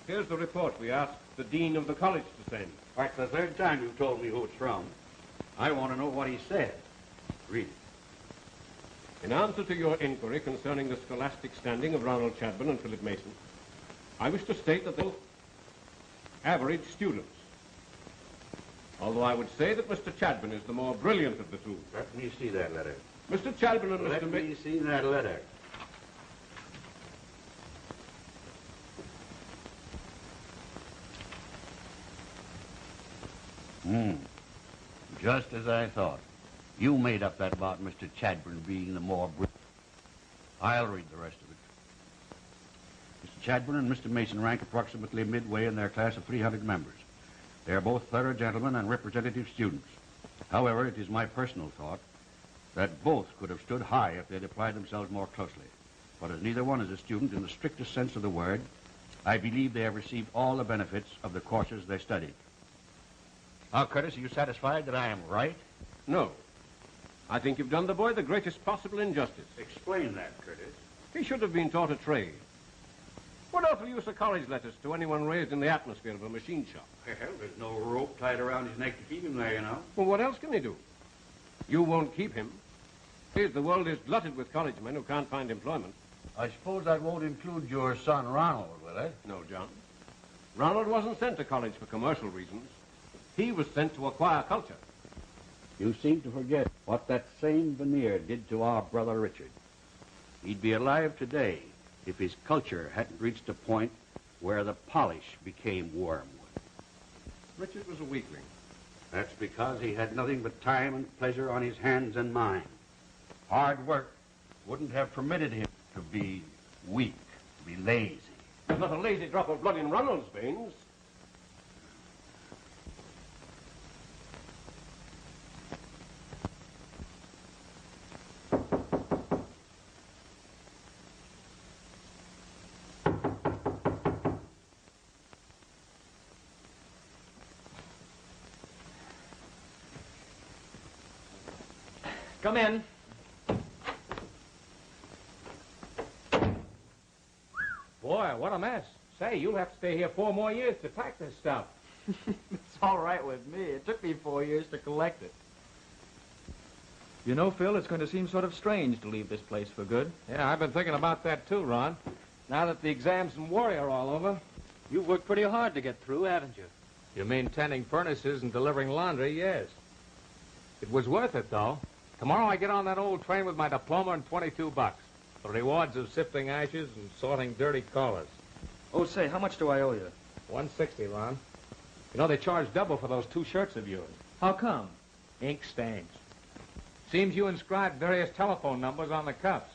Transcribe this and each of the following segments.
Here's the report we asked the dean of the college to send. That's the third time you've told me who it's from. I want to know what he said. Read it. In answer to your inquiry concerning the scholastic standing of Ronald Chadburne and Phillip Mason, I wish to state that they're both average students. Although I would say that Mr. Chadburne is the more brilliant of the two. Let me see that letter. Mr. Chadburne and Mr. Let me see that letter. Just as I thought. You made up that about Mr. Chadburne being the more brilliant. I'll read the rest of it. Mr. Chadburne and Mr. Mason rank approximately midway in their class of 300 members. They are both thorough gentlemen and representative students. However, it is my personal thought that both could have stood high if they'd applied themselves more closely. But as neither one is a student in the strictest sense of the word, I believe they have received all the benefits of the courses they studied. Now, Curtis, are you satisfied that I am right? No. I think you've done the boy the greatest possible injustice. Explain that, Curtis. He should have been taught a trade. What awful use of college letters to anyone raised in the atmosphere of a machine shop? Hell, there's no rope tied around his neck to keep him there, you know. Well, what else can he do? You won't keep him. Please, the world is glutted with college men who can't find employment. I suppose that won't include your son, Ronald, will it? No, John. Ronald wasn't sent to college for commercial reasons. He was sent to acquire culture. You seem to forget what that same veneer did to our brother Richard. He'd be alive today if his culture hadn't reached a point where the polish became wormwood. Richard was a weakling. That's because he had nothing but time and pleasure on his hands and mind. Hard work wouldn't have permitted him to be weak, to be lazy. There's not a lazy drop of blood in Ronald's veins. Come in. Boy, what a mess. Say, you'll have to stay here 4 more years to pack this stuff. It's all right with me. It took me 4 years to collect it. You know, Phil, it's going to seem sort of strange to leave this place for good. Yeah, I've been thinking about that too, Ron. Now that the exams and worry are all over. You've worked pretty hard to get through, haven't you? You mean tending furnaces and delivering laundry? Yes. It was worth it, though. Tomorrow I get on that old train with my diploma and $22. The rewards of sifting ashes and sorting dirty collars. Oh, say, how much do I owe you? $160, Ron. You know, they charge double for those 2 shirts of yours. How come? Ink stains. Seems you inscribed various telephone numbers on the cuffs.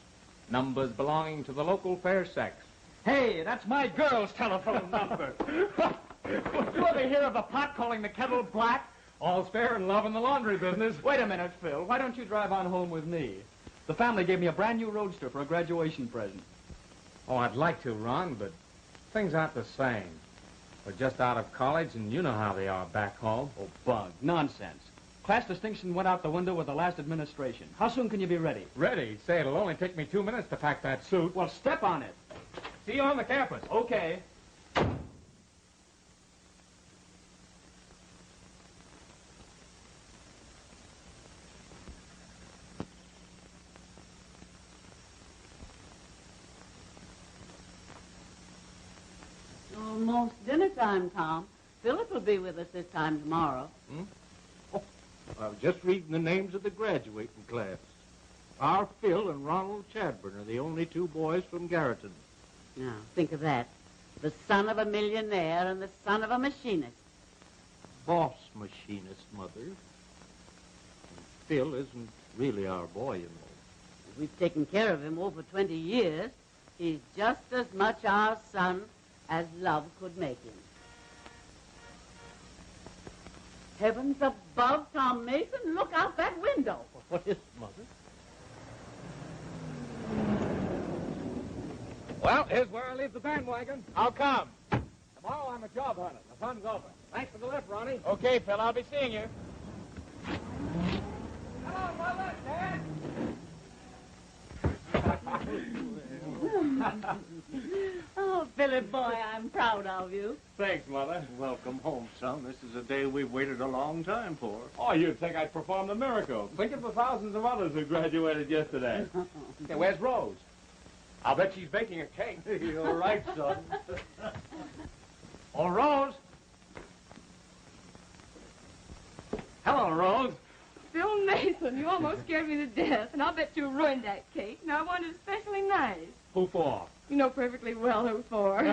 Numbers belonging to the local fair sex. Hey, that's my girl's telephone number. You ever hear of a pot calling the kettle black? All's fair in love in the laundry business. Wait a minute, Phil. Why don't you drive on home with me? The family gave me a brand new roadster for a graduation present. Oh, I'd like to, Ron, but things aren't the same. We're just out of college, and you know how they are back home. Oh, bug. Nonsense. Class distinction went out the window with the last administration. How soon can you be ready? Ready? Say, it'll only take me 2 minutes to pack that suit. Well, step on it. See you on the campus. Okay. Almost dinner time, Tom. Phillip will be with us this time tomorrow. Oh, I was just reading the names of the graduating class. Our Phil and Ronald Chadburne are the only 2 boys from Garreton. Now, think of that. The son of a millionaire and the son of a machinist. Boss machinist, Mother. And Phil isn't really our boy, you know. We've taken care of him over 20 years. He's just as much our son as love could make him. Heavens above, Tom Mason, look out that window. What is it, Mother? Well, here's where I leave the bandwagon. How come? Tomorrow I'm a job hunter. The fun's over. Thanks for the lift, Ronnie. Okay, Phil, I'll be seeing you. Hello, Mother, Dad. Oh, Phillip, boy, I'm proud of you. Thanks, Mother. Welcome home, son. This is a day we've waited a long time for. Oh, you'd think I'd perform the miracle. Think of the thousands of others who graduated yesterday. Hey, where's Rose? I'll bet she's baking a cake. You're right, son. Oh, Rose. Hello, Rose. Phil Mason, you almost scared me to death, and I'll bet you ruined that cake. And I wanted it especially nice. Who for? You know perfectly well who for.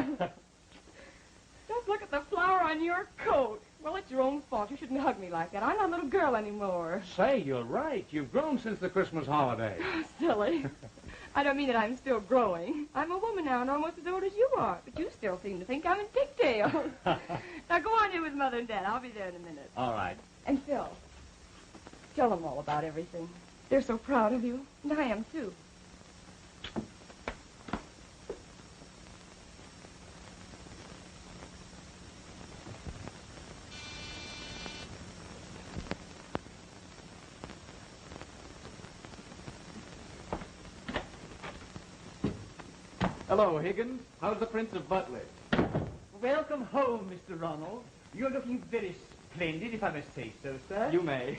Just look at the flower on your coat. Well, it's your own fault. You shouldn't hug me like that. I'm not a little girl anymore. Say, you're right. You've grown since the Christmas holiday. Silly. I don't mean that I'm still growing. I'm a woman now and almost as old as you are. But you still seem to think I'm in pigtails. Now go on in with Mother and Dad. I'll be there in a minute. All right. And Phil, tell them all about everything. They're so proud of you. And I am, too. Hello, Higgins. How's the Prince of Butler? Welcome home, Mr. Ronald. You're looking very splendid, if I must say so, sir. You may.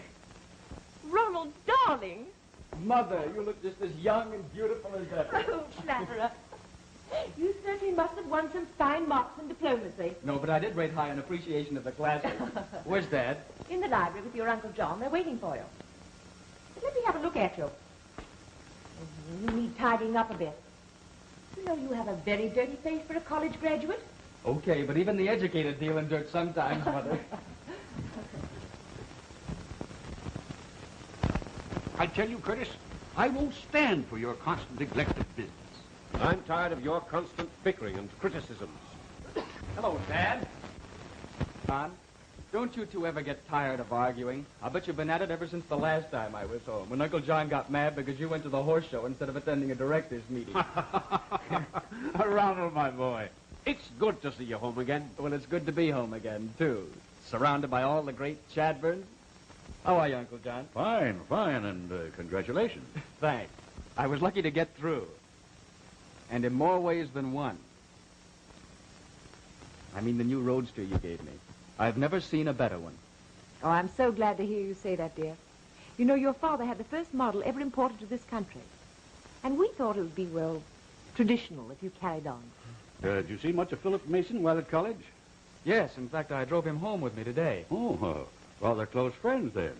Ronald, darling. Mother, you look just as young and beautiful as ever. Oh, flatterer. You certainly must have won some fine marks in diplomacy. No, but I did rate high in appreciation of the classes. Where's Dad? In the library with your Uncle John. They're waiting for you. But let me have a look at you. You need tidying up a bit. You know you have a very dirty face for a college graduate. Okay, but even the educated deal in dirt sometimes, Mother. I tell you, Curtis, I won't stand for your constant neglect of business. I'm tired of your constant bickering and criticisms. Hello, Dad. John, don't you two ever get tired of arguing? I bet you've been at it ever since the last time I was home, when Uncle John got mad because you went to the horse show instead of attending a director's meeting. Ronald, my boy, it's good to see you home again. Well, it's good to be home again, too. Surrounded by all the great Chadburnes. How are you, Uncle John? Fine, fine, and congratulations. Thanks. I was lucky to get through. And in more ways than one. I mean the new roadster you gave me. I've never seen a better one. Oh, I'm so glad to hear you say that, dear. You know, your father had the first model ever imported to this country. And we thought it would be, well, traditional if you carried on. Did you see much of Philip Mason while at college? Yes, in fact, I drove him home with me today. Oh, rather close friends then.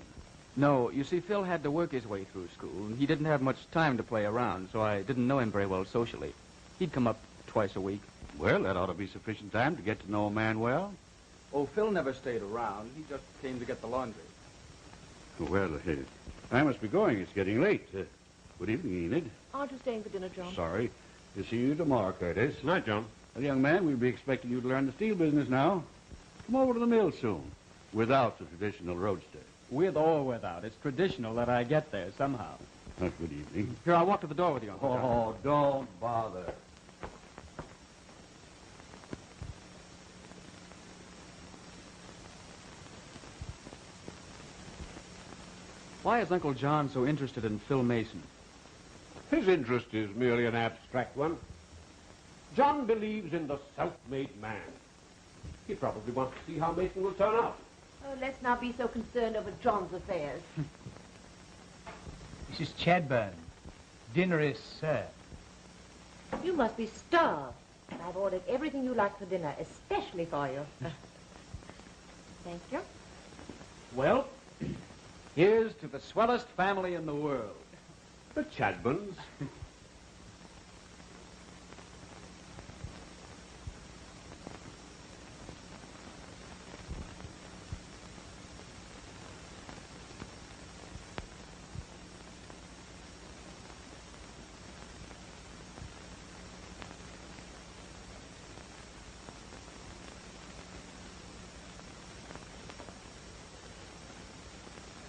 No, you see, Phil had to work his way through school, and he didn't have much time to play around, so I didn't know him very well socially. He'd come up twice a week. Well, that ought to be sufficient time to get to know a man well. Oh, Phil never stayed around. He just came to get the laundry. Well, I must be going. It's getting late. Good evening, Enid. Aren't you staying for dinner, John? Sorry. To see you tomorrow, Curtis. Night, John. Well, young man, we'll be expecting you to learn the steel business now. Come over to the mill soon, without the traditional roadster. With or without. It's traditional that I get there somehow. Good evening. Here, I'll walk to the door with you, Uncle John. Oh, don't bother. Why is Uncle John so interested in Phil Mason? His interest is merely an abstract one. John believes in the self-made man. He probably wants to see how Mason will turn out. Oh, let's not be so concerned over John's affairs. Mrs. Chadburne, dinner is served. You must be starved. I've ordered everything you like for dinner, especially for you. Thank you. Well, here's to the swellest family in the world. The Chadburnes.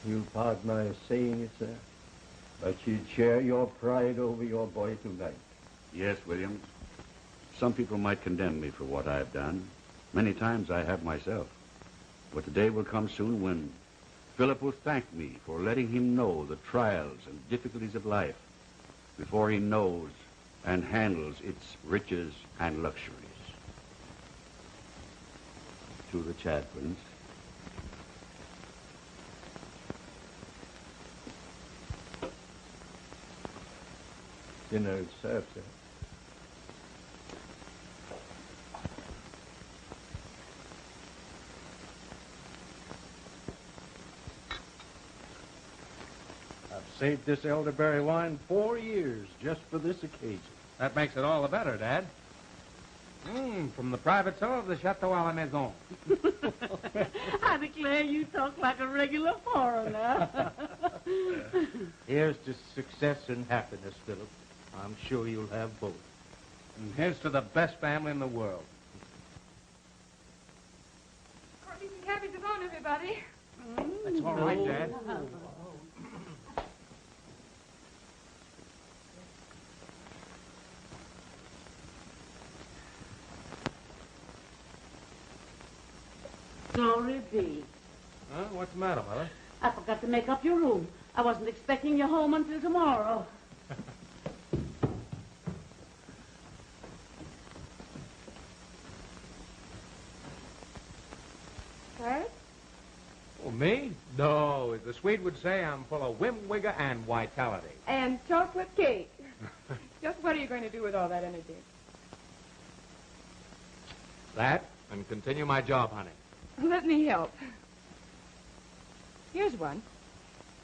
You'll pardon my saying it, sir, but you'd share your pride over your boy tonight. Yes, Williams. Some people might condemn me for what I've done. Many times I have myself. But the day will come soon when Philip will thank me for letting him know the trials and difficulties of life before he knows and handles its riches and luxuries. To the Chadburnes. Dinner is served, sir. I've saved this elderberry wine 4 years just for this occasion. That makes it all the better, Dad. From the private cellar of the Chateau à la Maison. I declare you talk like a regular foreigner. Here's to success and happiness, Phillip. I'm sure you'll have both. And here's to the best family in the world. Courtney's and cabbies is on, everybody. That's all right, Dad. Glory be. Huh? What's the matter, Mother? I forgot to make up your room. I wasn't expecting you home until tomorrow. Starrett? Oh, me? No, as the Swede would say, I'm full of whim, vigor, and vitality. And chocolate cake. Just what are you going to do with all that energy? That, and continue my job, honey. Let me help. Here's one.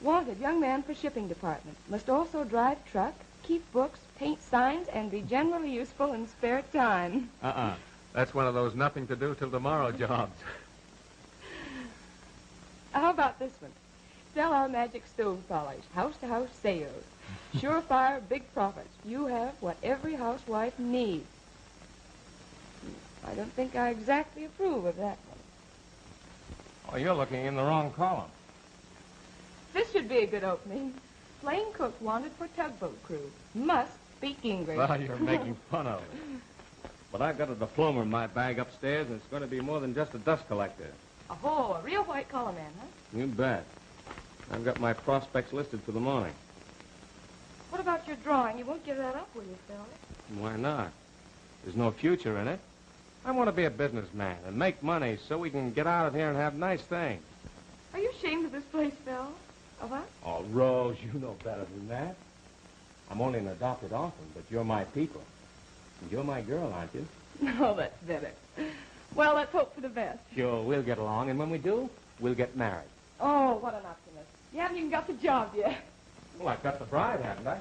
Wanted young man for shipping department. Must also drive truck, keep books, paint signs, and be generally useful in spare time. That's one of those nothing to do till tomorrow jobs. How about this one? Sell our magic stove polish. House-to-house sales. Surefire, big profits. You have what every housewife needs. I don't think I exactly approve of that one. Oh, you're looking in the wrong column. This should be a good opening. Plain cook wanted for tugboat crew. Must speak English. Well, you're making fun of it. But I've got a diploma in my bag upstairs, and it's going to be more than just a dust collector. Oh, a real white-collar man, huh? You bet. I've got my prospects listed for the morning. What about your drawing? You won't give that up, will you, Phil? Why not? There's no future in it. I want to be a businessman and make money so we can get out of here and have nice things. Are you ashamed of this place, Phil? Of what? Oh, Rose, you know better than that. I'm only an adopted orphan, but you're my people. And you're my girl, aren't you? No, that's better. Well, let's hope for the best. Sure, we'll get along, and when we do, we'll get married. Oh, what an optimist. You haven't even got the job yet. Well, I've got the bride, haven't I?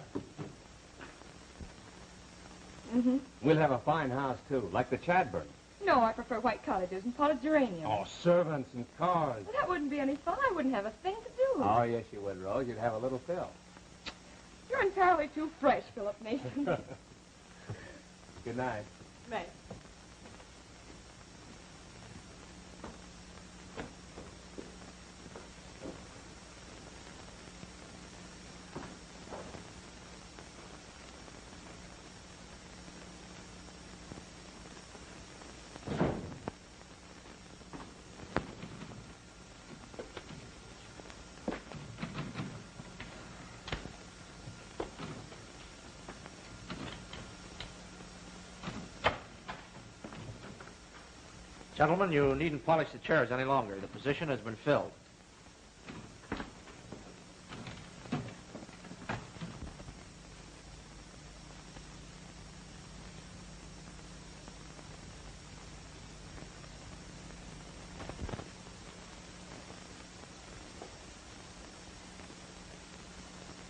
Mm-hmm. We'll have a fine house, too, like the Chadburne. No, I prefer white cottages and potted geraniums. Oh, servants and cars. Well, that wouldn't be any fun. I wouldn't have a thing to do. Oh, yes, you would, Rose. You'd have a little Phil. You're entirely too fresh, Philip Mason. Good night. Right. Gentlemen, you needn't polish the chairs any longer. The position has been filled.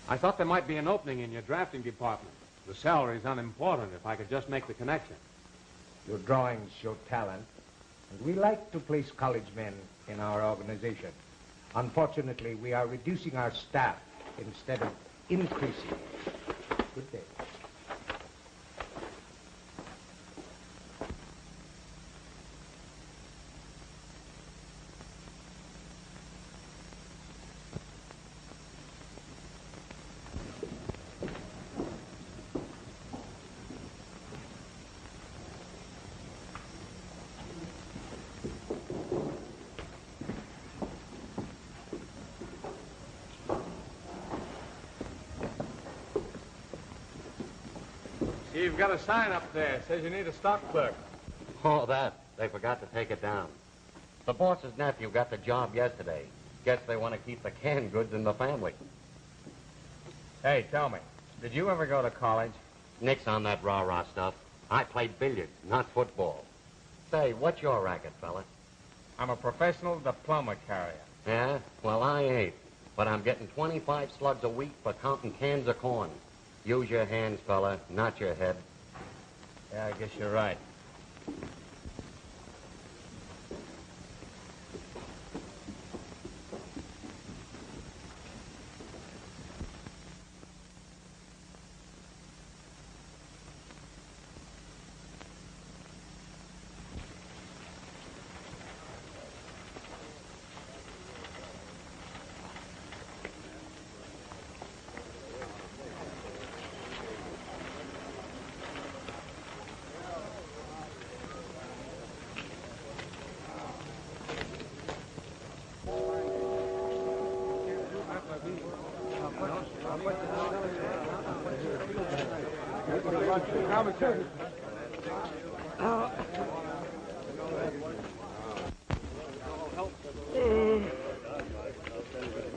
I thought there might be an opening in your drafting department. The salary's unimportant if I could just make the connection. Your drawings show talent, and we like to place college men in our organization. Unfortunately, we are reducing our staff instead of increasing. Good day. you've got a sign up there. It says you need a stock clerk. Oh, that. They forgot to take it down. The boss's nephew got the job yesterday. Guess they want to keep the canned goods in the family. Hey, tell me, did you ever go to college? Nix on that rah-rah stuff. I played billiards, not football. Say, what's your racket, fella? I'm a professional diploma carrier. Yeah? Well, I ain't. But I'm getting 25 slugs a week for counting cans of corn. Use your hands, fella, not your head. Yeah, I guess you're right.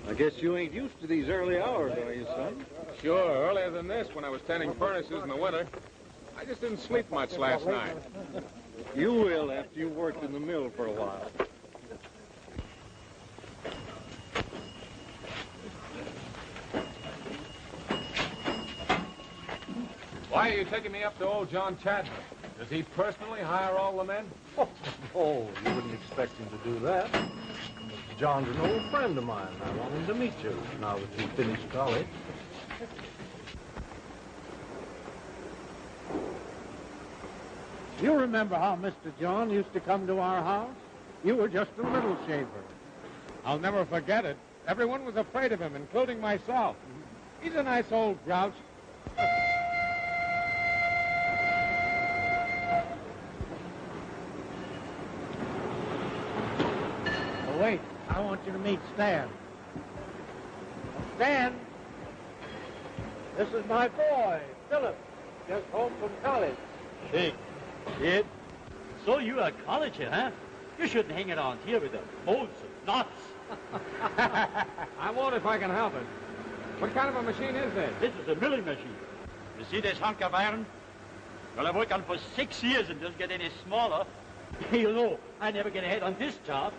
I guess you ain't used to these early hours, are you, son? Sure, earlier than this when I was tending furnaces in the winter. I just didn't sleep much last night. You will after you worked in the mill for a while. Why are you taking me up to old John Chadburne? Does he personally hire all the men? Oh, you wouldn't expect him to do that. John's an old friend of mine. I want him to meet you now that you've finished college. You remember how Mr. John used to come to our house? You were just a little shaver. I'll never forget it. Everyone was afraid of him, including myself. He's a nice old grouch. Oh, wait, I want you to meet Stan. Stan, this is my boy, Phillip, just home from college. Hey, kid. So you are college here, huh? You shouldn't hang around here with the molds and knots. I won't if I can help it. What kind of a machine is this? This is a milling machine. You see this hunk of iron? Well, I've worked on it for 6 years and doesn't get any smaller. You know, I never get ahead on this job.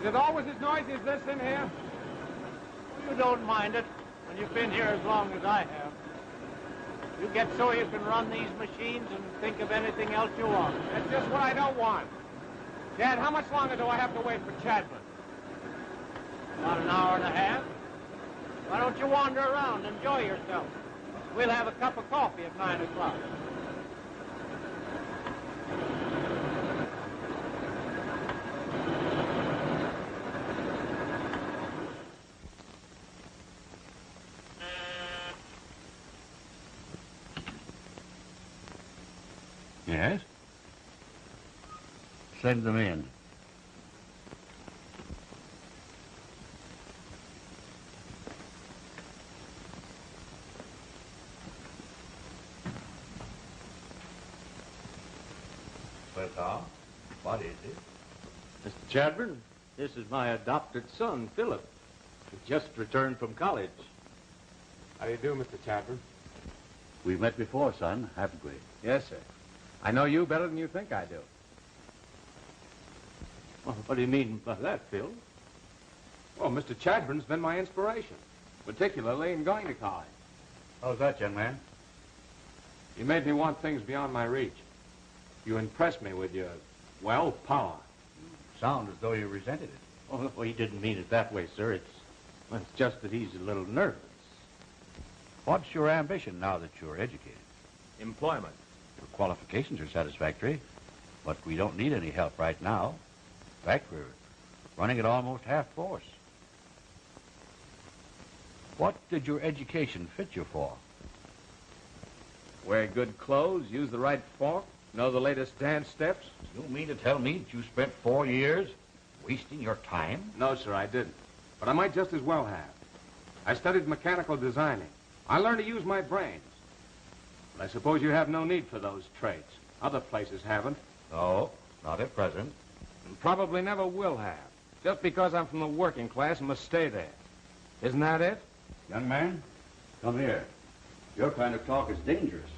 Is it always as noisy as this in here? You don't mind it when you've been here as long as I have. You get so you can run these machines and think of anything else you want. That's just what I don't want. Dad, how much longer do I have to wait for Chadburne? About an hour and a half. Why don't you wander around, enjoy yourself? We'll have a cup of coffee at 9 o'clock. Yes? Send them in. Well, Tom, what is it? Mr. Chadburne, this is my adopted son, Phillip. He just returned from college. How do you do, Mr. Chadburne? We've met before, son, haven't we? Yes, sir. I know you better than you think I do. Well, what do you mean by that, Phil? Well, Mr. Chadburne's been my inspiration, particularly in going to college. How's that, young man? He made me want things beyond my reach. You impressed me with your, well, power. You sound as though you resented it. Oh, no, he didn't mean it that way, sir. It's just that he's a little nervous. What's your ambition now that you're educated? Employment. Your qualifications are satisfactory, but we don't need any help right now. In fact, we're running at almost half force. What did your education fit you for? Wear good clothes, use the right fork, know the latest dance steps. You mean to tell me that you spent 4 years wasting your time? No, sir, I didn't. But I might just as well have. I studied mechanical designing. I learned to use my brains. But I suppose you have no need for those traits. Other places haven't. No, not at present. And probably never will have. Just because I'm from the working class and must stay there. Isn't that it? Young man, come here. Your kind of talk is dangerous.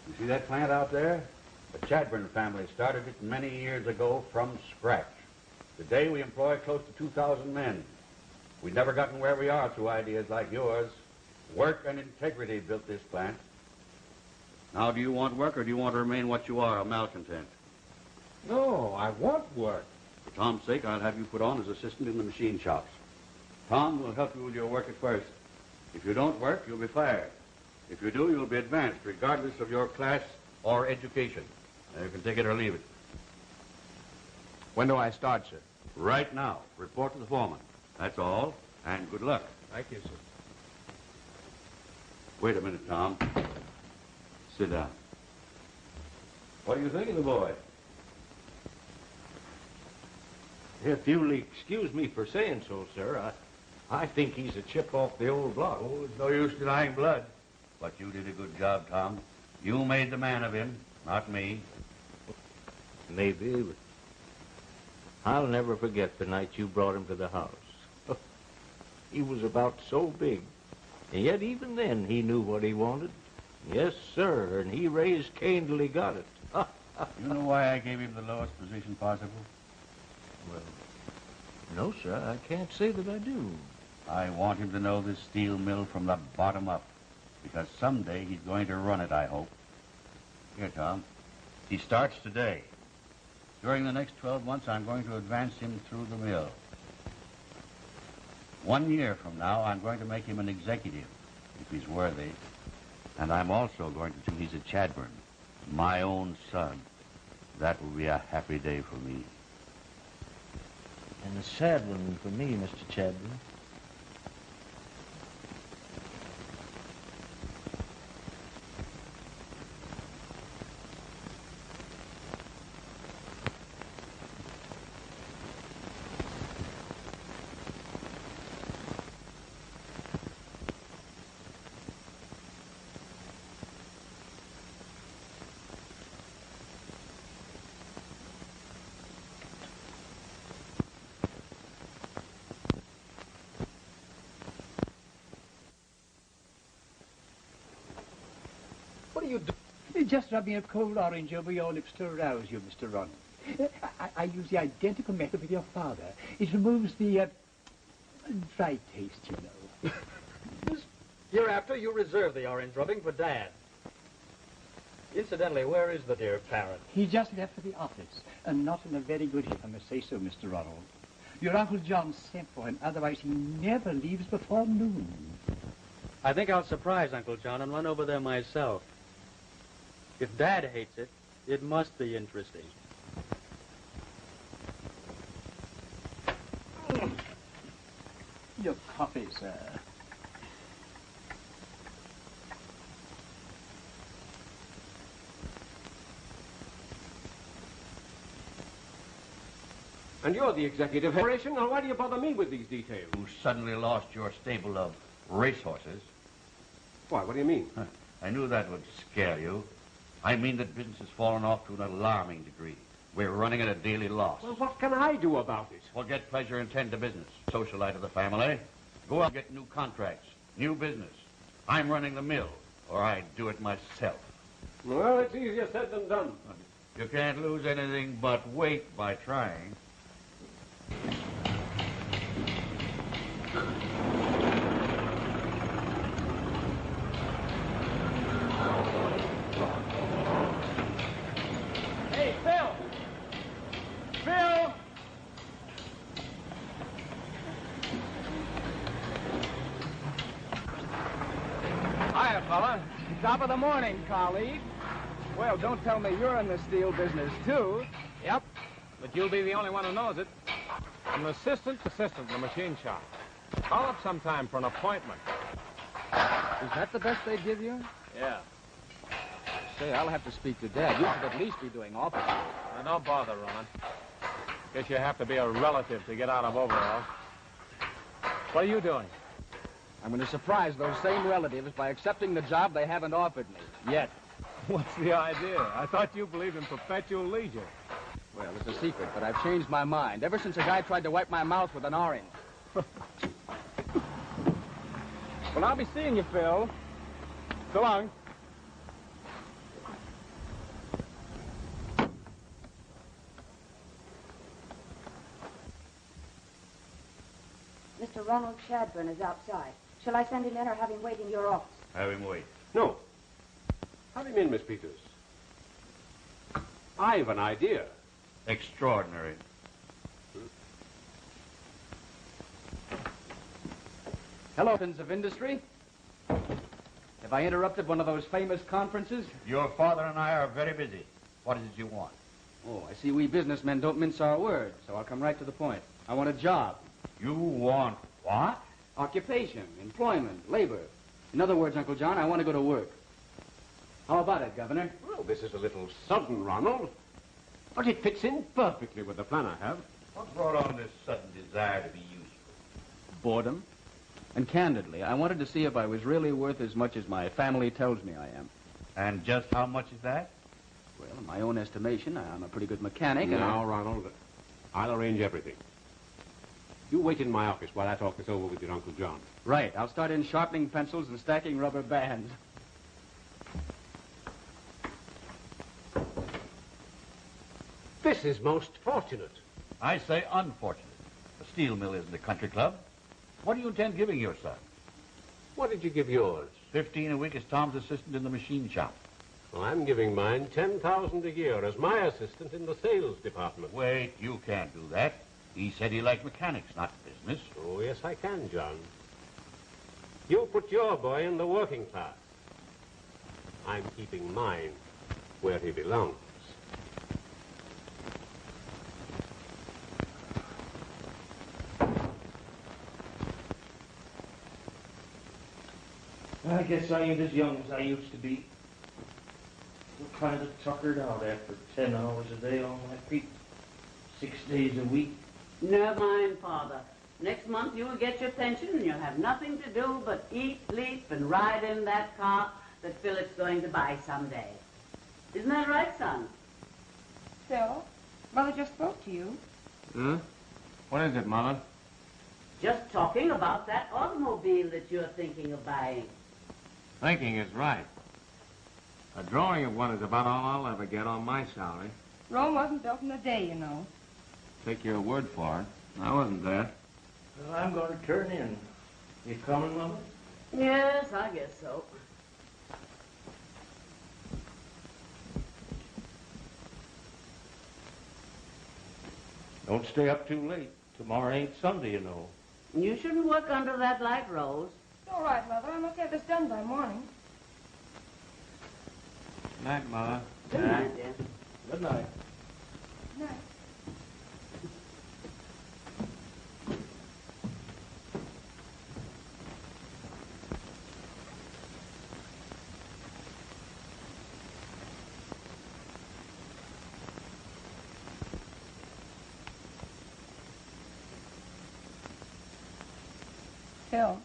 You see that plant out there? The Chadburne family started it many years ago from scratch. Today we employ close to 2,000 men. We've never gotten where we are through ideas like yours. Work and integrity built this plant. Now, do you want work or do you want to remain what you are, a malcontent? No, I want work. For Tom's sake, I'll have you put on as assistant in the machine shops. Tom will help you with your work at first. If you don't work, you'll be fired. If you do, you'll be advanced, regardless of your class or education. Now, you can take it or leave it. When do I start, sir? Right now. Report to the foreman. That's all, and good luck. Thank you, sir. Wait a minute, Tom. Sit down. What do you think of the boy? If you'll excuse me for saying so, sir, I think he's a chip off the old block. Oh, it's no use denying blood. But you did a good job, Tom. You made the man of him, not me. Maybe, but I'll never forget the night you brought him to the house. He was about so big, and yet even then he knew what he wanted. Yes, sir, and he raised Cain till he got it. You know why I gave him the lowest position possible? Well, no, sir, I can't say that I do. I want him to know this steel mill from the bottom up, because someday he's going to run it, I hope. Here, Tom. He starts today. During the next 12 months, I'm going to advance him through the mill. 1 year from now, I'm going to make him an executive, if he's worthy. And I'm also going to do he's a Chadburne, my own son. That will be a happy day for me. And a sad one for me, Mr. Chadburne. What are you doing? Just rubbing a cold orange over your lips to arouse you, Mr. Roland. I use the identical method with your father. It removes the dry taste, you know. Hereafter, you reserve the orange rubbing for Dad. Incidentally, where is the dear parrot? He just left for the office, and not in a very good if I must say so, Mr. Ronald. Your Uncle John sent for him, otherwise he never leaves before noon. I think I'll surprise Uncle John and run over there myself. If Dad hates it, it must be interesting. Your coffee, sir. And you're the executive head. Now, why do you bother me with these details? You suddenly lost your stable of racehorses. Why, what do you mean? I knew that would scare you. I mean that business has fallen off to an alarming degree. We're running at a daily loss. Well, what can I do about it? Forget pleasure and tend to business. Socialite of the family. Go out and get new contracts, new business. I'm running the mill, or I do it myself. Well, it's easier said than done. You can't lose anything but weight by trying. fella. Top of the morning, colleague. Well, don't tell me you're in the steel business, too. Yep, but you'll be the only one who knows it. I'm an assistant in the machine shop. Call up sometime for an appointment. Is that the best they give you? Yeah. Say, I'll have to speak to Dad. You should at least be doing office work. Now, don't bother, Roland. Guess you have to be a relative to get out of overalls. What are you doing? I'm going to surprise those same relatives by accepting the job they haven't offered me. Yet. What's the idea? I thought you believed in perpetual leisure. Well, it's a secret, but I've changed my mind ever since a guy tried to wipe my mouth with an orange. Well, I'll be seeing you, Phil. So long. Mr. Ronald Chadburne is outside. Shall I send him in or have him wait in your office? Have him wait. No. Have him in, Miss Peters. I've an idea. Extraordinary. Hello, friends of industry. Have I interrupted one of those famous conferences? Your father and I are very busy. What is it you want? Oh, I see we businessmen don't mince our words, so I'll come right to the point. I want a job. You want what? Occupation, employment, labor. In other words, Uncle John, I want to go to work. How about it, Governor? Well, this is a little sudden, Ronald. But it fits in perfectly with the plan I have. What brought on this sudden desire to be useful? Boredom. And candidly, I wanted to see if I was really worth as much as my family tells me I am. And just how much is that? Well, in my own estimation, I'm a pretty good mechanic. Now, Ronald, I'll arrange everything. You wait in my office while I talk this over with your Uncle John. Right. I'll start in sharpening pencils and stacking rubber bands. This is most fortunate. I say unfortunate. A steel mill isn't a country club. What do you intend giving your son? What did you give yours? 15 a week as Tom's assistant in the machine shop. Well, I'm giving mine 10,000 a year as my assistant in the sales department. Wait, you can't do that. He said he liked mechanics, not business. Oh, yes, I can, John. You put your boy in the working class. I'm keeping mine where he belongs. I guess I ain't as young as I used to be. Still kind of tuckered out after 10 hours a day on my feet, 6 days a week. Never mind, Father. Next month you will get your pension and you'll have nothing to do but eat, sleep, and ride in that car that Philip's going to buy someday. Isn't that right, son? Phil, Mother just spoke to you. Huh? What is it, Mother? Just talking about that automobile that you're thinking of buying. Thinking is right. A drawing of one is about all I'll ever get on my salary. Rome wasn't built in a day, you know. Take your word for it. I wasn't there. Well, I'm going to turn in. You coming, Mother? Yes, I guess so. Don't stay up too late. Tomorrow ain't Sunday, you know. You shouldn't work under that light, Rose. It's all right, Mother. I must have this done by morning. Good night, Mother. Good night, dear. Good night. Good night. Phil.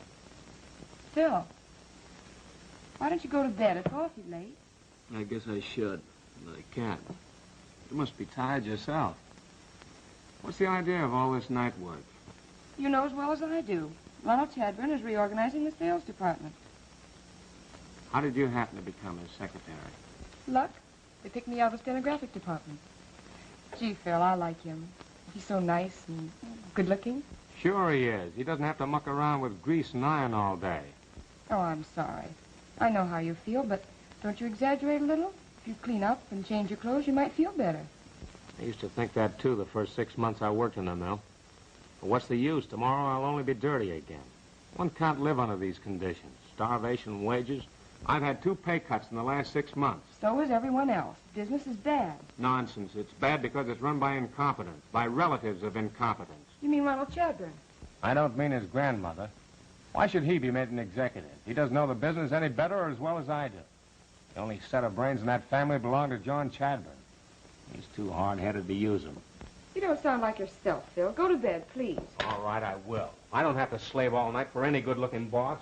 Phil. Why don't you go to bed? It's awfully late. I guess I should, but I can't. You must be tired yourself. What's the idea of all this night work? You know as well as I do. Ronald Chadburne is reorganizing the sales department. How did you happen to become his secretary? Luck. They picked me out of the stenographic department. Gee, Phil, I like him. He's so nice and good-looking. Sure he is. He doesn't have to muck around with grease and iron all day. Oh, I'm sorry. I know how you feel, but don't you exaggerate a little? If you clean up and change your clothes, you might feel better. I used to think that, too, the first 6 months I worked in the mill. But what's the use? Tomorrow I'll only be dirty again. One can't live under these conditions. Starvation, wages, I've had 2 pay cuts in the last 6 months. So is everyone else. Business is bad. Nonsense. It's bad because it's run by incompetents, by relatives of incompetents. You mean Ronald Chadburne? I don't mean his grandmother. Why should he be made an executive? He doesn't know the business any better or as well as I do. The only set of brains in that family belong to John Chadburne. He's too hard-headed to use them. You don't sound like yourself, Phil. Go to bed, please. All right, I will. I don't have to slave all night for any good-looking boss.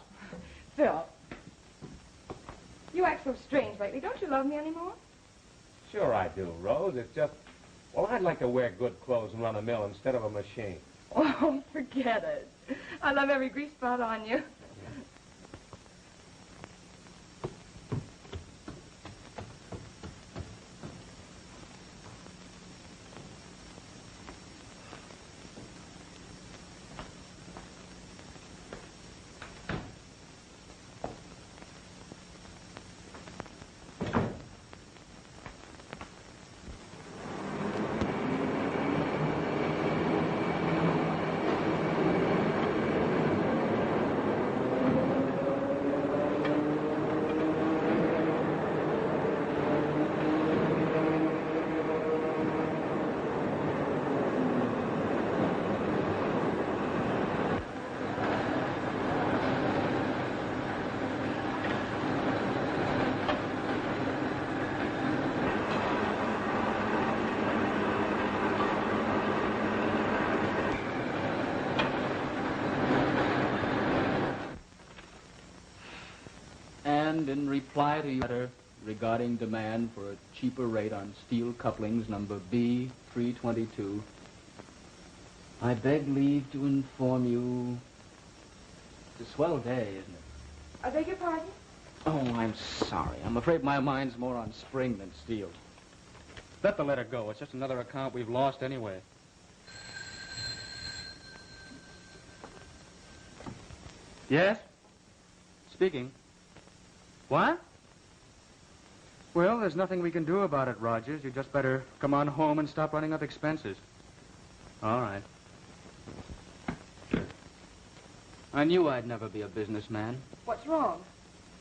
Phil, you act so strange lately. Don't you love me anymore? Sure I do, Rose. It's just, well, I'd like to wear good clothes and run a mill instead of a machine. Oh, forget it. I love every grease spot on you. And in reply to your letter regarding demand for a cheaper rate on steel couplings number B322, I beg leave to inform you... It's a swell day, isn't it? I beg your pardon? Oh, I'm sorry. I'm afraid my mind's more on spring than steel. Let the letter go. It's just another account we've lost anyway. Yes? Speaking. What? Well, there's nothing we can do about it, Rogers. You just better come on home and stop running up expenses. All right. I knew I'd never be a businessman. What's wrong?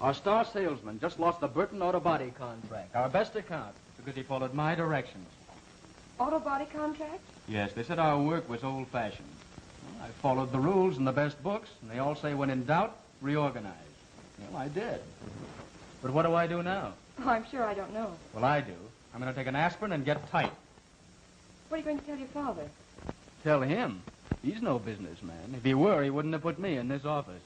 Our star salesman just lost the Burton Auto Body contract, our best account, because he followed my directions. Auto body contract? Yes, they said our work was old-fashioned. Well, I followed the rules in the best books, and they all say when in doubt, reorganize. Well, I did. But what do I do now? Oh, I'm sure I don't know. Well, I do. I'm going to take an aspirin and get tight. What are you going to tell your father? Tell him. He's no businessman. If he were, he wouldn't have put me in this office.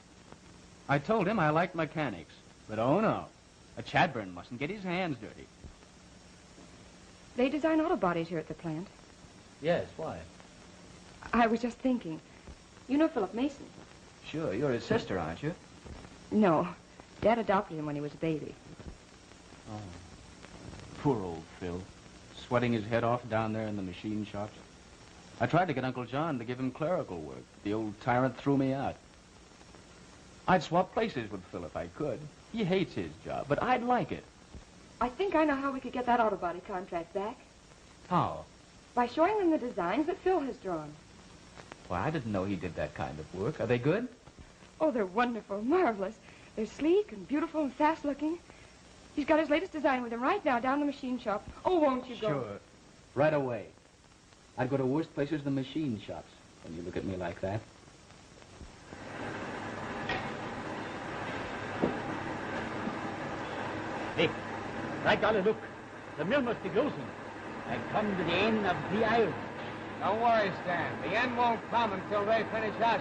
I told him I liked mechanics. But oh no, a Chadburne mustn't get his hands dirty. They design auto bodies here at the plant. Yes, why? I was just thinking. You know Philip Mason? Sure, you're his sister, aren't you? No. Dad adopted him when he was a baby. Oh. Poor old Phil. Sweating his head off down there in the machine shops. I tried to get Uncle John to give him clerical work. The old tyrant threw me out. I'd swap places with Phil if I could. He hates his job, but I'd like it. I think I know how we could get that auto body contract back. How? By showing them the designs that Phil has drawn. Why, I didn't know he did that kind of work. Are they good? Oh, they're wonderful, marvelous. They're sleek and beautiful and fast-looking. He's got his latest design with him right now down the machine shop. Oh, won't you go? Sure. Right away. I'd go to worse places than machine shops when you look at me like that. Hey, right on a look. The mill must be closing. I've come to the end of the aisle. Don't worry, Stan. The end won't come until they finish us.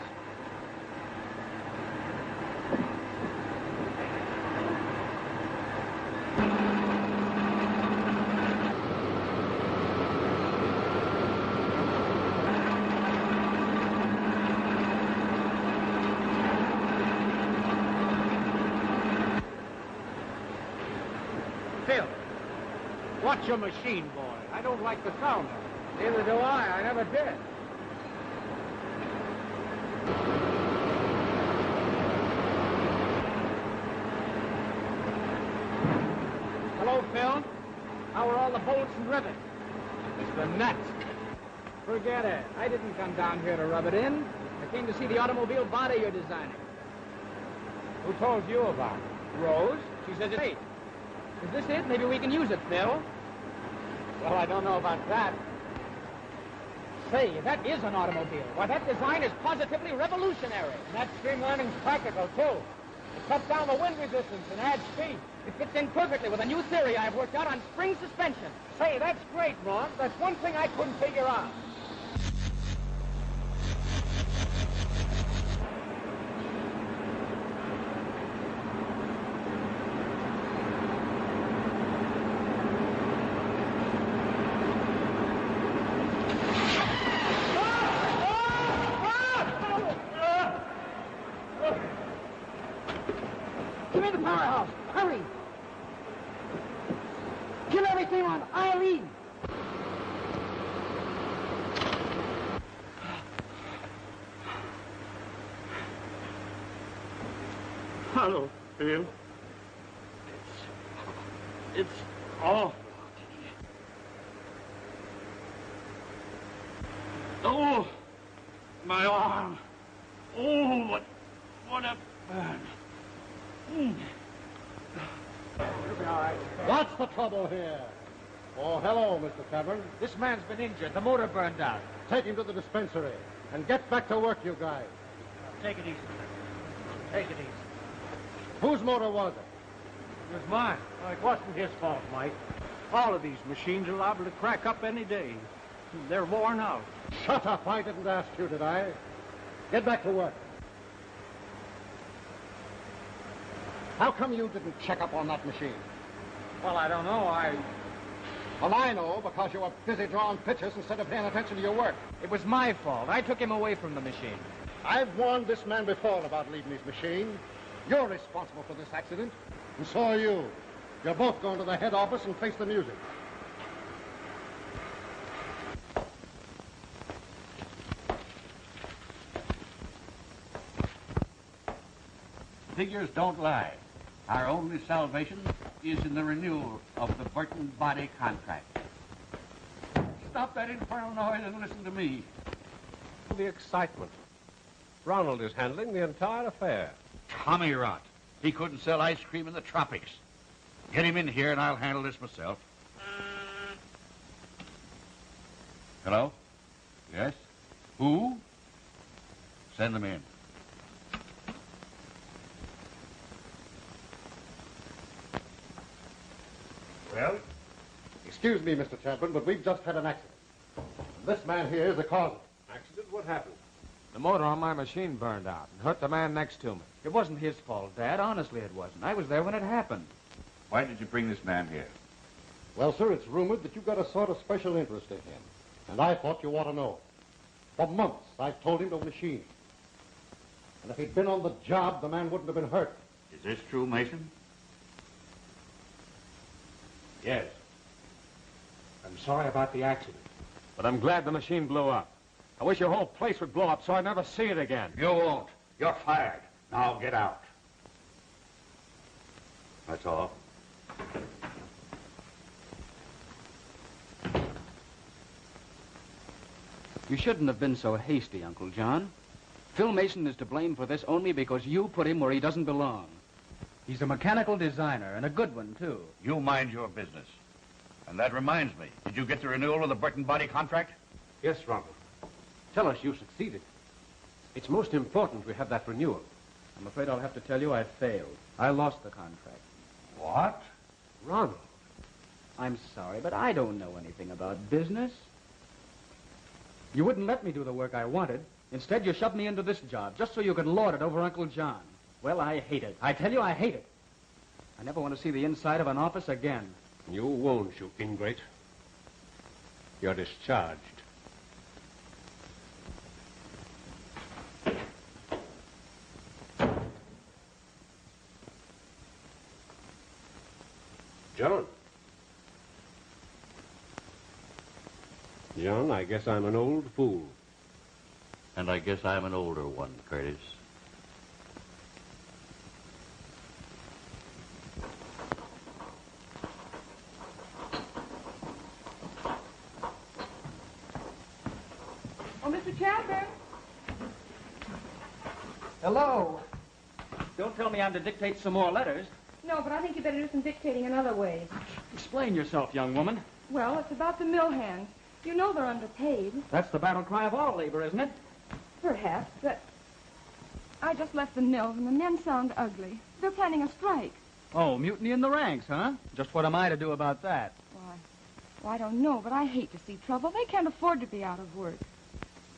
Phil, watch your machine, boy. I don't like the sound of it. Neither do I. I never did. Hello, Phil. How are all the bolts and rivets? It's the nuts. Forget it. I didn't come down here to rub it in. I came to see the automobile body you're designing. Who told you about it? Rose? She says it's late. Is this it? Maybe we can use it, Phil. Well, I don't know about that. Say, that is an automobile. Why, that design is positively revolutionary. And that streamlining's practical, too. It cuts down the wind resistance and adds speed. It fits in perfectly with a new theory I've worked out on spring suspension. Say, that's great, Ron. That's one thing I couldn't figure out. Give me the powerhouse. Hurry. Kill everything on Aileen. Hello, Phil. It's awful. Oh, my arm. Oh, what a burn. What's the trouble here? Oh, hello, Mr. Chadburne. This man's been injured. The motor burned out. Take him to the dispensary and get back to work, you guys. Take it easy. Take it easy. Whose motor was it? It was mine. Well, it wasn't his fault, Mike. All of these machines are liable to crack up any day. They're worn out. Shut up. I didn't ask you, did I? Get back to work. How come you didn't check up on that machine? Well, I don't know. Well, I know, because you were busy drawing pictures instead of paying attention to your work. It was my fault. I took him away from the machine. I've warned this man before about leaving his machine. You're responsible for this accident, and so are you. You're both going to the head office and face the music. Figures don't lie. Our only salvation is in the renewal of the Burton body contract. Stop that infernal noise and listen to me. The excitement. Ronald is handling the entire affair. Tommy rot. He couldn't sell ice cream in the tropics. Get him in here and I'll handle this myself. Hello? Yes? Who? Send them in. Well? Excuse me, Mr. Chadburne, but we've just had an accident. This man here is the cause of it. Accident? What happened? The motor on my machine burned out and hurt the man next to me. It wasn't his fault, Dad. Honestly, it wasn't. I was there when it happened. Why did you bring this man here? Well, sir, it's rumored that you've got a sort of special interest in him. And I thought you ought to know. For months, I've told him to machine. And if he'd been on the job, the man wouldn't have been hurt. Is this true, Mason? Yes. I'm sorry about the accident, but I'm glad the machine blew up. I wish your whole place would blow up so I'd never see it again. You won't. You're fired. Now get out. That's all. You shouldn't have been so hasty, Uncle John. Phil Mason is to blame for this only because you put him where he doesn't belong. He's a mechanical designer, and a good one, too. You mind your business. And that reminds me, did you get the renewal of the Burton body contract? Yes, Ronald. Tell us you succeeded. It's most important we have that renewal. I'm afraid I'll have to tell you I failed. I lost the contract. What? Ronald. I'm sorry, but I don't know anything about business. You wouldn't let me do the work I wanted. Instead, you shoved me into this job just so you could lord it over Uncle John. Well, I hate it. I tell you, I hate it. I never want to see the inside of an office again. You won't, you ingrate. You're discharged. John. John, I guess I'm an old fool. And I guess I'm an older one, Curtis. Oh, Mr. Chadburne. Hello. Don't tell me I'm to dictate some more letters. No, No, but I think you better do some dictating another way. Explain yourself, young woman. Well, it's about the mill hands. You know they're underpaid. That's the battle cry of all labor, isn't it? Perhaps, but I just left the mills, and the men sound ugly. They're planning a strike. Oh, mutiny in the ranks, huh? Just what am I to do about that? Well, I don't know, but I hate to see trouble. They can't afford to be out of work.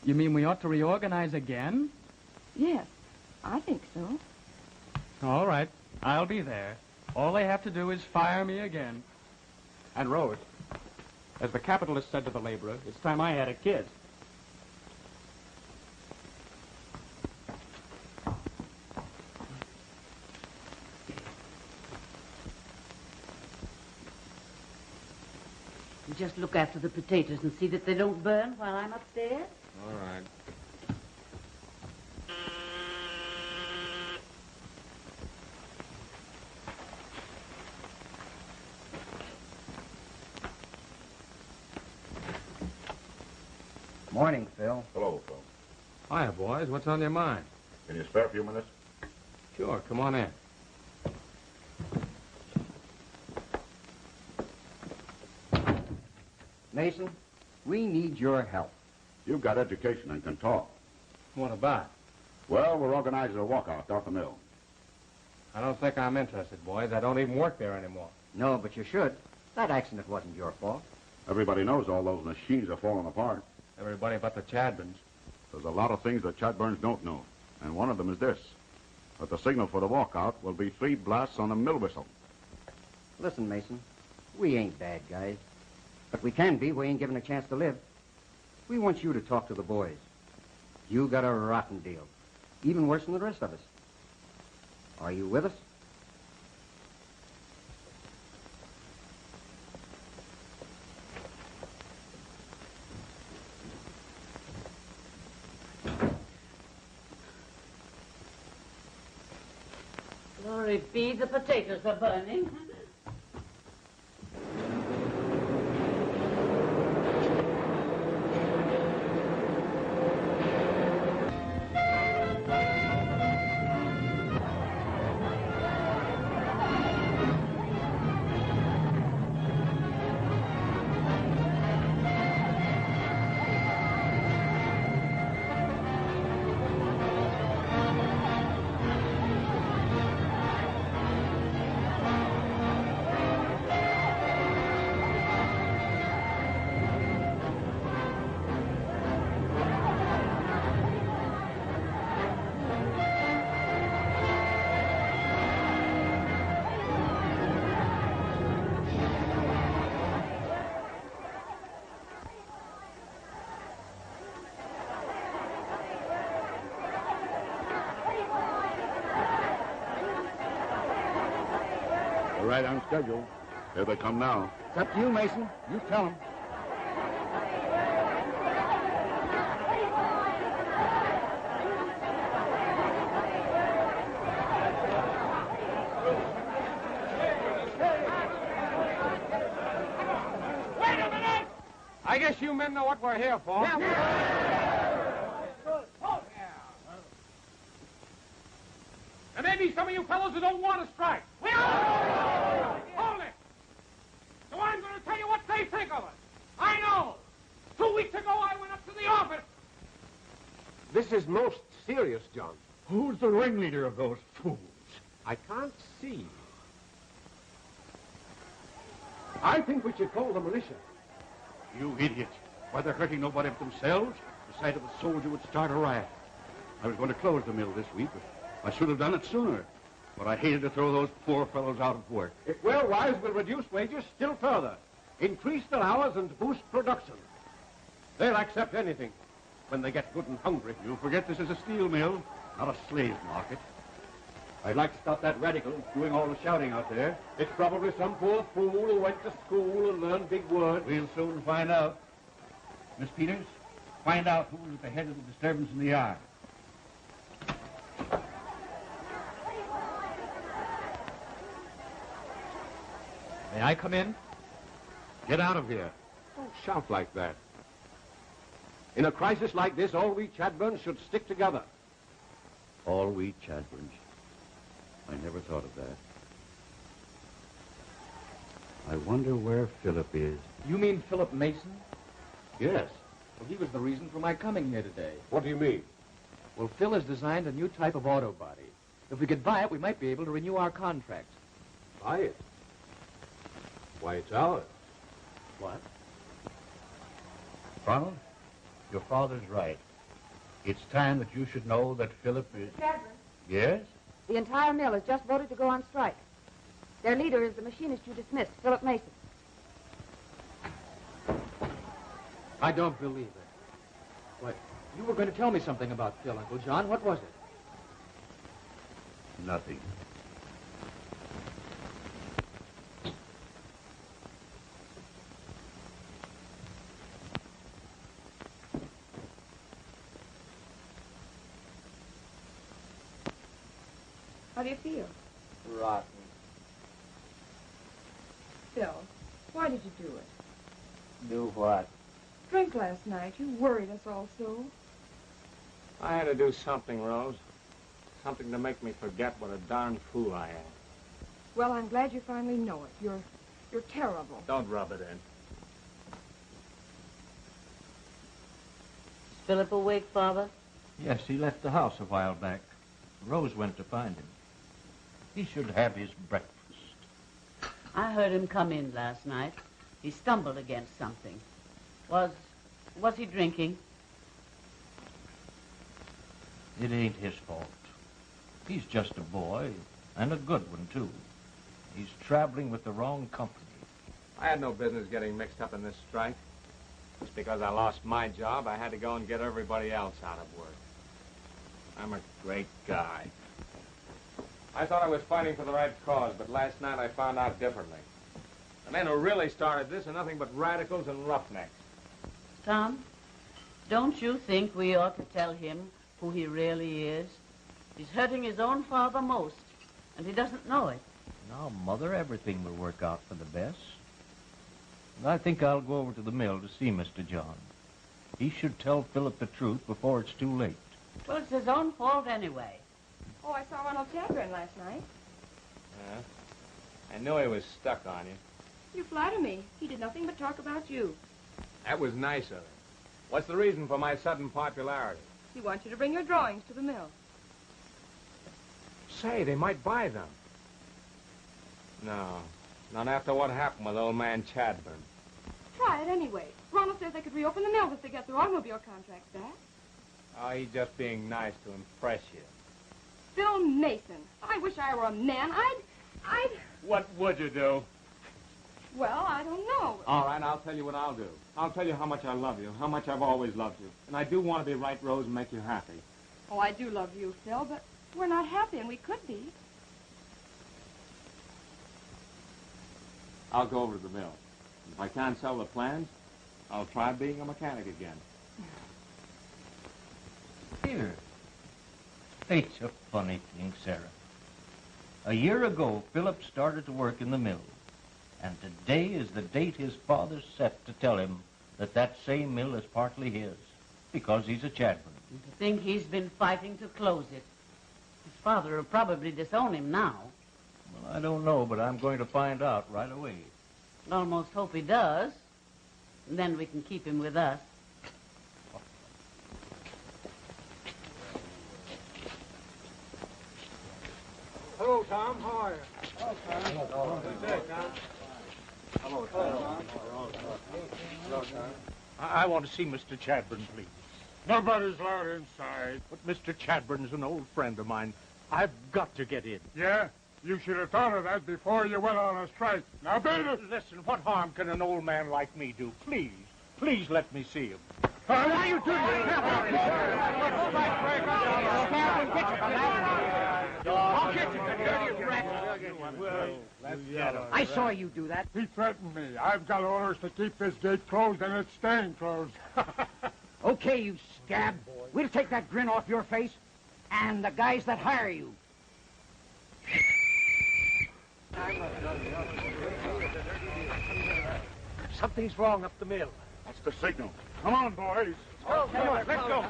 You mean we ought to reorganize again? Yes, I think so. All right. I'll be there. All they have to do is fire me again. And Rose, as the capitalist said to the laborer, it's time I had a kid. You just look after the potatoes and see that they don't burn while I'm upstairs. All right. Morning, Phil. Hello, Phil. Hiya, boys. What's on your mind? Can you spare a few minutes? Sure. Come on in. Mason, we need your help. You've got education and can talk. What about? Well, we're organizing a walkout out the mill. I don't think I'm interested, boys. I don't even work there anymore. No, but you should. That accident wasn't your fault. Everybody knows all those machines are falling apart. Everybody but the Chadburns. There's a lot of things that Chadburns don't know, and one of them is this, that the signal for the walkout will be 3 blasts on a mill whistle. Listen, Mason, we ain't bad guys. But we can be. We ain't given a chance to live. We want you to talk to the boys. You got a rotten deal. Even worse than the rest of us. Are you with us? Glory be, the potatoes are burning. We're right on schedule. Here they come now. It's up to you, Mason. You tell them. Wait a minute! I guess you men know what we're here for. And maybe some of you fellows who don't want to strike. Hold it! So I'm going to tell you what they think of us. I know. 2 weeks ago, I went up to the office. This is most serious, John. Who's the ringleader of those fools? I can't see. I think we should call the militia. You idiot. Why, they're hurting nobody but themselves. The sight of a soldier would start a riot. I was going to close the mill this week, but I should have done it sooner. But I hated to throw those poor fellows out of work. If we're wise, we'll reduce wages still further. Increase their hours and boost production. They'll accept anything when they get good and hungry. You forget this is a steel mill, not a slave market. I'd like to stop that radical doing all the shouting out there. It's probably some poor fool who went to school and learned big words. We'll soon find out. Miss Peters, find out who was at the head of the disturbance in the yard. May I come in? Get out of here. Don't shout like that. In a crisis like this, all we Chadburns should stick together. All we Chadburns. I never thought of that. I wonder where Phillip is. You mean Phillip Mason? Yes. Well, he was the reason for my coming here today. What do you mean? Well, Phil has designed a new type of auto body. If we could buy it, we might be able to renew our contract. Buy it? Why, it's ours. What? Ronald, your father's right. It's time that you should know that Phillip is... Chadburne, Yes? the entire mill has just voted to go on strike. Their leader is the machinist you dismissed, Phillip Mason. I don't believe it. What? You were going to tell me something about Phil, Uncle John. What was it? Nothing. How do you feel? Rotten. Phil, why did you do it? Do what? Drink last night. You worried us all so. I had to do something, Rose. Something to make me forget what a darn fool I am. Well, I'm glad you finally know it. You're terrible. Don't rub it in. Is Phillip awake, Father? Yes, he left the house a while back. Rose went to find him. He should have his breakfast. I heard him come in last night. He stumbled against something. Was he drinking? It ain't his fault. He's just a boy, and a good one, too. He's traveling with the wrong company. I had no business getting mixed up in this strike. Just because I lost my job, I had to go and get everybody else out of work. I'm a great guy. I thought I was fighting for the right cause, but last night I found out differently. The men who really started this are nothing but radicals and roughnecks. Tom, don't you think we ought to tell him who he really is? He's hurting his own father most, and he doesn't know it. Now, Mother, everything will work out for the best. And I think I'll go over to the mill to see Mr. John. He should tell Phillip the truth before it's too late. Well, it's his own fault anyway. Oh, I saw Ronald Chadburne last night. Yeah? I knew he was stuck on you. You flatter me. He did nothing but talk about you. That was nice of him. What's the reason for my sudden popularity? He wants you to bring your drawings to the mill. Say, they might buy them. No, not after what happened with old man Chadburne. Try it anyway. Ronald says they could reopen the mill if they get their automobile contracts back. Oh, he's just being nice to impress you. Phil Mason. I wish I were a man. I'd... What would you do? Well, I don't know. All right, I'll tell you what I'll do. I'll tell you how much I love you, how much I've always loved you. And I do want to be right, Rose, and make you happy. Oh, I do love you, Phil, but we're not happy, and we could be. I'll go over to the mill. If I can't sell the plans, I'll try being a mechanic again. Here. It's a funny thing, Sarah. A year ago, Phillip started to work in the mill. And today is the date his father set to tell him that that same mill is partly his, because he's a Chadburne. To think he's been fighting to close it. His father will probably disown him now. Well, I don't know, but I'm going to find out right away. I almost hope he does. And then we can keep him with us. Hello, Tom. How are you? Hello, Tom. Hello, Tom. I want to see Mr. Chadburne, please. Nobody's allowed inside. But Mr. Chadburne's an old friend of mine. I've got to get in. Yeah? You should have thought of that before you went on a strike. Now, Belden! Listen, what harm can an old man like me do? Please let me see him. What are you doing? I'll get you, the dirty rat. I saw you do that. He threatened me. I've got orders to keep this gate closed, and it's staying closed. Okay, you scab. We'll take that grin off your face, and the guys that hire you. Something's wrong up the mill. That's the signal. Come on, boys. Let's go.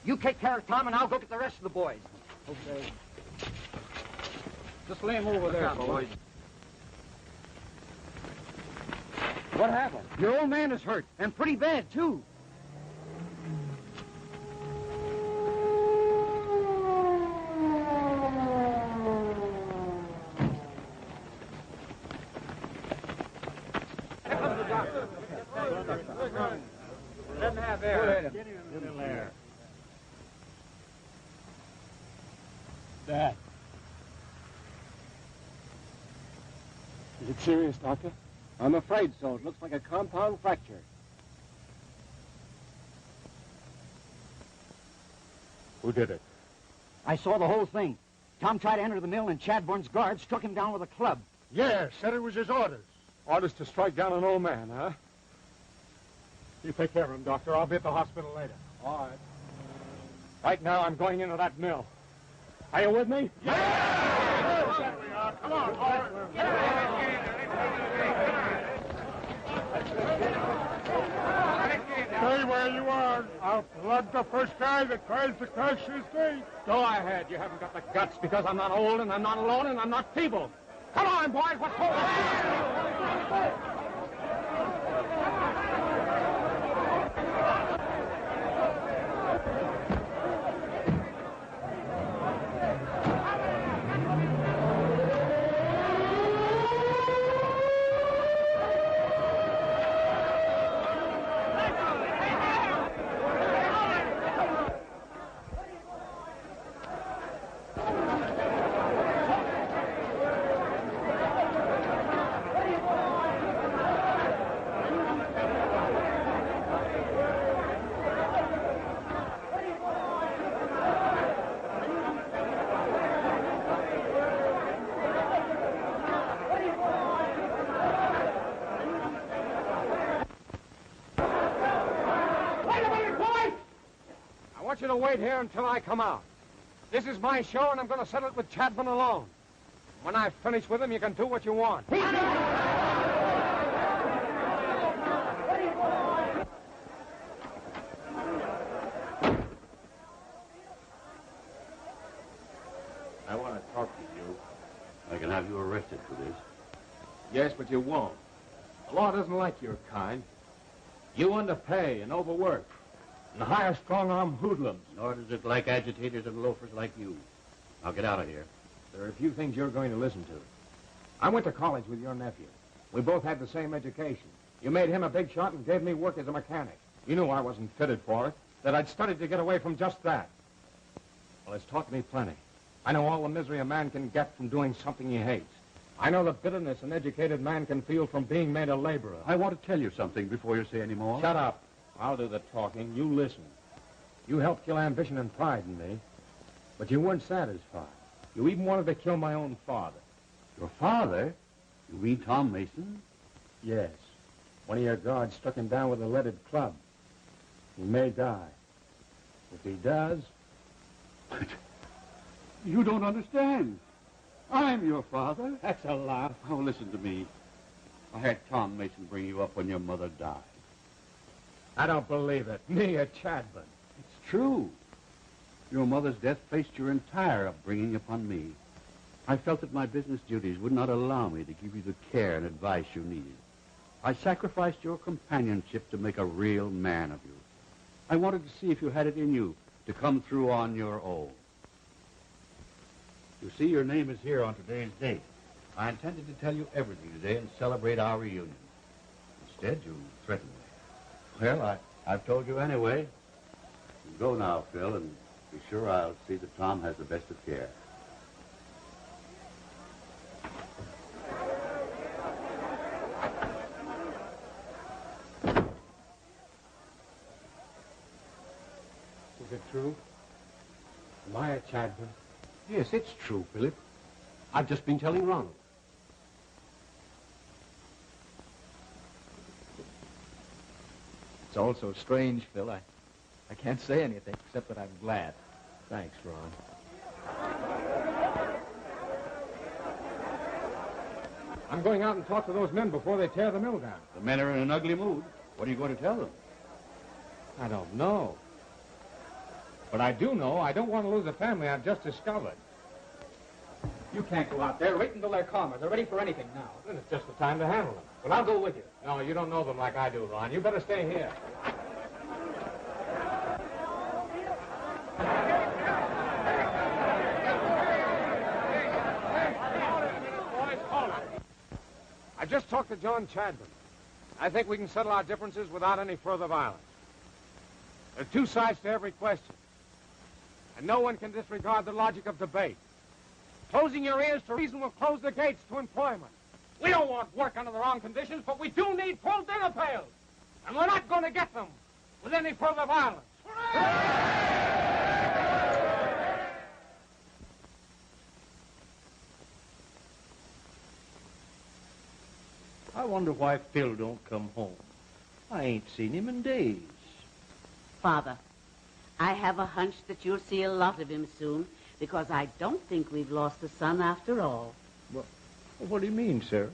You take care of Tom, and I'll go get the rest of the boys. Okay. Just lay him over there, boys. What happened? Your old man is hurt, and pretty bad, too. Let him have air. Get him a little air. Dad. Is it serious, Doctor? I'm afraid so. It looks like a compound fracture. Who did it? I saw the whole thing. Tom tried to enter the mill, and Chadburne's guard struck him down with a club. Yeah, said it was his orders. Orders to strike down an old man, huh? You take care of him, Doctor. I'll be at the hospital later. All right. Right now, I'm going into that mill. Are you with me? Yeah! Come on, Stay where you are. I'll plug the first guy that tries to crush his gate. Go ahead. You haven't got the guts because I'm not old and I'm not alone and I'm not feeble. Come on, boys. What's going on? I want you to wait here until I come out. This is my show, and I'm going to settle it with Chadburne alone. When I finish with him, you can do what you want. I want to talk to you. I can have you arrested for this. Yes, but you won't. The law doesn't like your kind. You underpay and overwork and hire strong-arm hoodlums. Nor does it like agitators and loafers like you. Now get out of here. There are a few things you're going to listen to. I went to college with your nephew. We both had the same education. You made him a big shot and gave me work as a mechanic. You knew I wasn't fitted for it, that I'd studied to get away from just that. Well, it's taught me plenty. I know all the misery a man can get from doing something he hates. I know the bitterness an educated man can feel from being made a laborer. I want to tell you something before you say any more. Shut up. I'll do the talking. You listen. You helped kill ambition and pride in me, but you weren't satisfied. You even wanted to kill my own father. Your father? You mean Tom Mason? Yes. One of your guards struck him down with a leaded club. He may die. If he does... You don't understand. I'm your father. That's a laugh. Oh, listen to me. I had Tom Mason bring you up when your mother died. I don't believe it. Me, a Chadburne. It's true. Your mother's death placed your entire upbringing upon me. I felt that my business duties would not allow me to give you the care and advice you needed. I sacrificed your companionship to make a real man of you. I wanted to see if you had it in you to come through on your own. You see, your name is here on today's date. I intended to tell you everything today and celebrate our reunion. Instead, you threatened me. Well, I've told you anyway. You go now, Phil, and be sure I'll see that Tom has the best of care. Is it true? Am I a Chadburne? Yes, it's true, Phillip. I've just been telling Ronald. It's all so strange, Phil. I can't say anything except that I'm glad. Thanks, Ron. I'm going out and talk to those men before they tear the mill down. The men are in an ugly mood. What are you going to tell them? I don't know. But I do know I don't want to lose the family I've just discovered. You can't go out there. Wait until they're calmer. They're ready for anything now. Then it's just the time to handle them. Well, I'll go with you. No, you don't know them like I do, Ron. You better stay here. I just talked to John Chadburne. I think we can settle our differences without any further violence. There are two sides to every question. And no one can disregard the logic of debate. Closing your ears to reason will close the gates to employment. We don't want work under the wrong conditions, but we do need full dinner pails. And we're not going to get them with any further violence. I wonder why Phil don't come home. I ain't seen him in days. Father, I have a hunch that you'll see a lot of him soon, because I don't think we've lost a son after all. What do you mean, Sarah?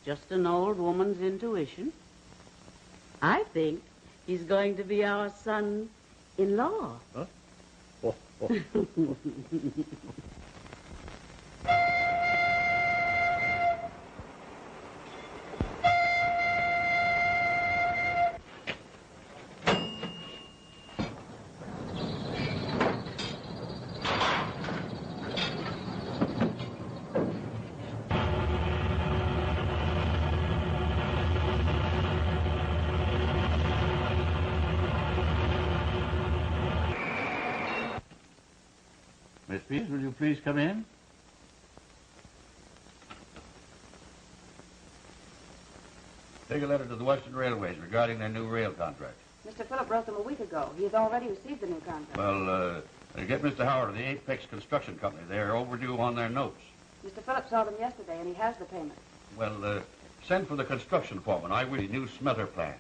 Just an old woman's intuition. I think he's going to be our son-in-law. Huh? Miss Pease, will you please come in? Take a letter to the Western Railways regarding their new rail contract. Mr. Phillip wrote them a week ago. He has already received the new contract. Well, get Mr. Howard of the Apex Construction Company. They're overdue on their notes. Mr. Phillip saw them yesterday, and he has the payment. Well, send for the construction foreman. I will need new smelter plans.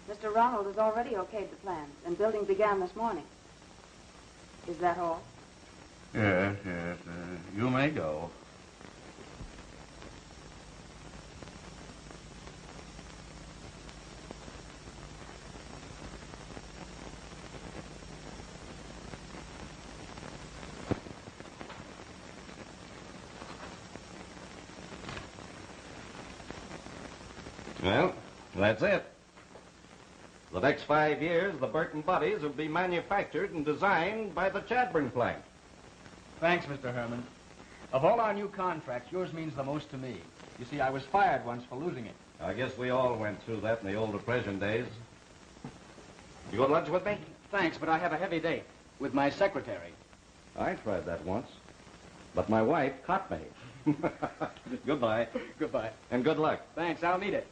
Mr. Ronald has already okayed the plans, and building began this morning. Is that all? Yes. You may go. Well, that's it. The next 5 years, the Burton bodies will be manufactured and designed by the Chadburne plant. Thanks, Mr. Herman. Of all our new contracts, yours means the most to me. You see, I was fired once for losing it. I guess we all went through that in the old Depression days. You go to lunch with me? Thanks, but I have a heavy date with my secretary. I tried that once, but my wife caught me. Goodbye. Goodbye. And good luck. Thanks, I'll need it.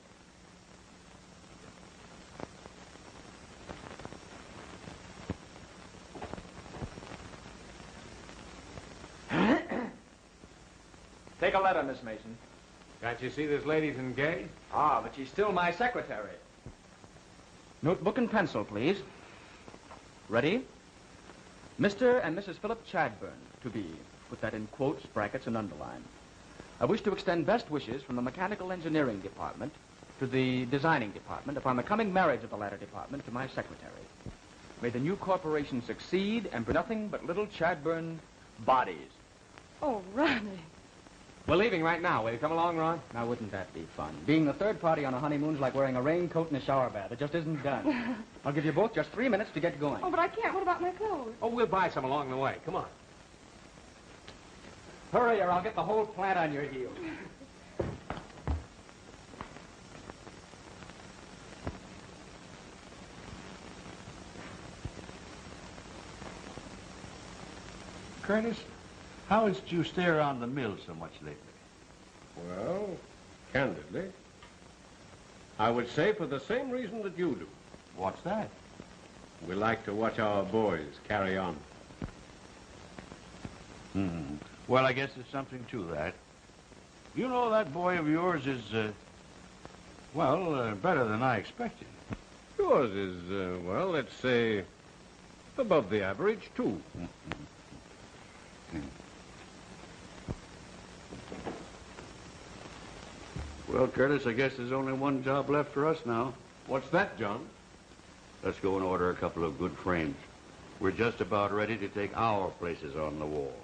Take a letter, Miss Mason. Can't you see this lady's engaged? Ah, but she's still my secretary. Notebook and pencil, please. Ready? Mr. and Mrs. Phillip Chadburne, to be. Put that in quotes, brackets, and underline. I wish to extend best wishes from the mechanical engineering department to the designing department upon the coming marriage of the latter department to my secretary. May the new corporation succeed and bring nothing but little Chadburne bodies. Oh, Ronnie. We're leaving right now. Will you come along, Ron? Now, wouldn't that be fun? Being the third party on a honeymoon's like wearing a raincoat in a shower bath. It just isn't done. I'll give you both just 3 minutes to get going. Oh, but I can't. What about my clothes? Oh, we'll buy some along the way. Come on. Hurry, or I'll get the whole plant on your heels. Curtis, how has you stay around the mill so much lately? Well, candidly, I would say for the same reason that you do. What's that? We like to watch our boys carry on. Well, I guess there's something to that. You know, that boy of yours is, better than I expected. Yours is, well, let's say, above the average, too. Well, Curtis, I guess there's only one job left for us now. What's that, John? Let's go and order a couple of good frames. We're just about ready to take our places on the wall.